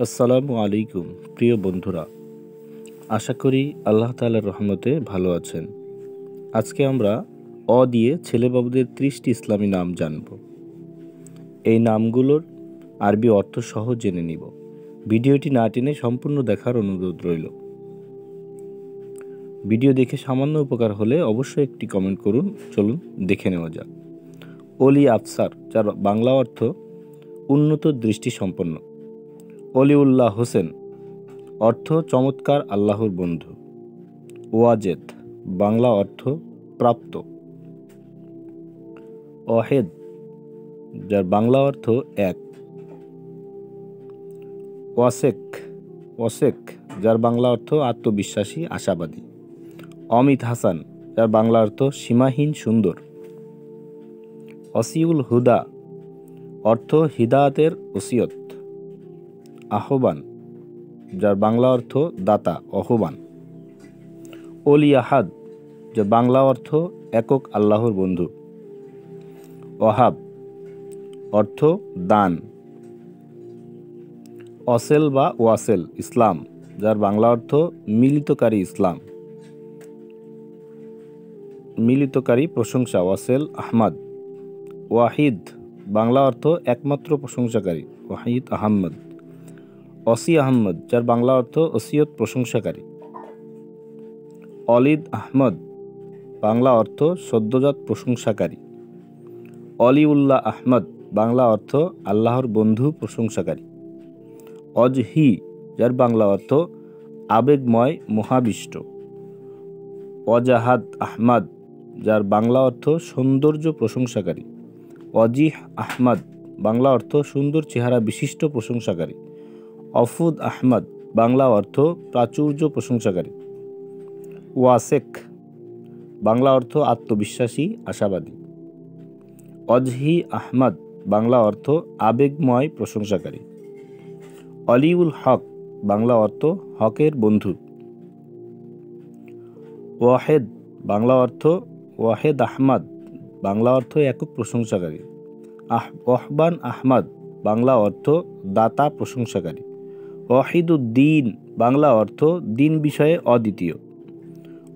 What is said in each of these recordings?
আসসালামু আলাইকুম প্রিয় বন্ধুরা, আশা করি আল্লাহ তাআলার রহমতে ভালো আছেন। আজকে আমরা অ দিয়ে ছেলেবাবুদের 30টি ইসলামী নাম জানব। এই নামগুলোর আরবি অর্থ সহ জেনে নিব। ভিডিওটি না টেনে সম্পূর্ণ দেখার অনুরোধ রইল। ভিডিও দেখে সামান্য উপকার হলে অবশ্যই একটি কমেন্ট করুন। চলুন দেখে নেওয়া যাক। অলি আফসার, যার বাংলা অর্থ উন্নত দৃষ্টিসম্পন্ন। অলিউল্লাহ হোসেন, অর্থ চমৎকার আল্লাহর বন্ধু। ওয়াজেদ, বাংলা অর্থ প্রাপ্ত। অহেদ, যার বাংলা অর্থ এক। ওয়াসেক, যার বাংলা অর্থ আত্মবিশ্বাসী, আশাবাদী। অমিত হাসান, যার বাংলা অর্থ সীমাহীন সুন্দর। অসিউল হুদা, অর্থ হিদায়াতের ওসিয়ত। আহ্বান, যার বাংলা অর্থ দাতা, আহ্বান। অলি আহাদ, যার বাংলা অর্থ একক আল্লাহর বন্ধু। ওয়াহাব, অর্থ দান। অসেল বা ওয়াসেল, ইসলাম, যার বাংলা অর্থ মিলিতকারী ইসলাম, মিলিতকারী প্রশংসা, ওয়াসেল আহমদ। ওয়াহিদ, বাংলা অর্থ একমাত্র প্রশংসাকারী, ওয়াহিদ আহমদ। অসি আহমদ, যার বাংলা অর্থ ওসিয়ত প্রশংসাকারী। অলিদ আহমদ, বাংলা অর্থ সদ্যজাত প্রশংসাকারী। অলিউল্লাহ আহমদ, বাংলা অর্থ আল্লাহর বন্ধু প্রশংসাকারী। অজহি, যার বাংলা অর্থ আবেগময় মহাবিষ্ট। অজাহাদ আহমদ, যার বাংলা অর্থ সৌন্দর্য প্রশংসাকারী। অজিহ আহমদ, বাংলা অর্থ সুন্দর চেহারা বিশিষ্ট প্রশংসাকারী। অফুদ আহমদ, বাংলা অর্থ প্রাচুর্য প্রশংসাকারী। ওয়াসেক, বাংলা অর্থ আত্মবিশ্বাসী, আশাবাদী। অজহি আহমদ, বাংলা অর্থ আবেগময় প্রশংসাকারী। অলিউল হক, বাংলা অর্থ হকের বন্ধু। ওয়াহেদ, বাংলা অর্থ ওয়াহেদ আহমদ, বাংলা অর্থ একক প্রশংসাকারী। ওহবান আহমদ, বাংলা অর্থ দাতা প্রশংসাকারী। ওয়াহিদুদ্দিন, বাংলা অর্থ দিন বিষয়ে অদ্বিতীয়।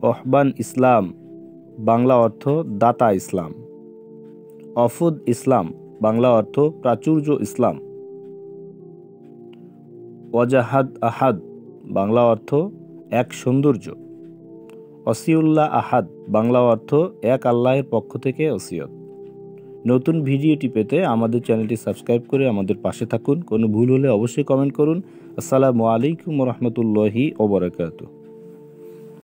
ওহবান ইসলাম, বাংলা অর্থ দাতা ইসলাম। অফুদ ইসলাম, বাংলা অর্থ প্রাচুর্য ইসলাম। ওয়াজাহাদ আহাদ, বাংলা অর্থ এক সৌন্দর্য। অসিউল্লাহ আহাদ, বাংলা অর্থ এক আল্লাহের পক্ষ থেকে ওসিয়ত। নতুন ভিডিওটি পেতে আমাদের চ্যানেলটি সাবস্ক্রাইব করে আমাদের পাশে থাকুন। কোনো ভুল হলে অবশ্যই কমেন্ট করুন। আসসালামু আলাইকুম ওয়া রাহমাতুল্লাহি ওয়া বারাকাতুহু।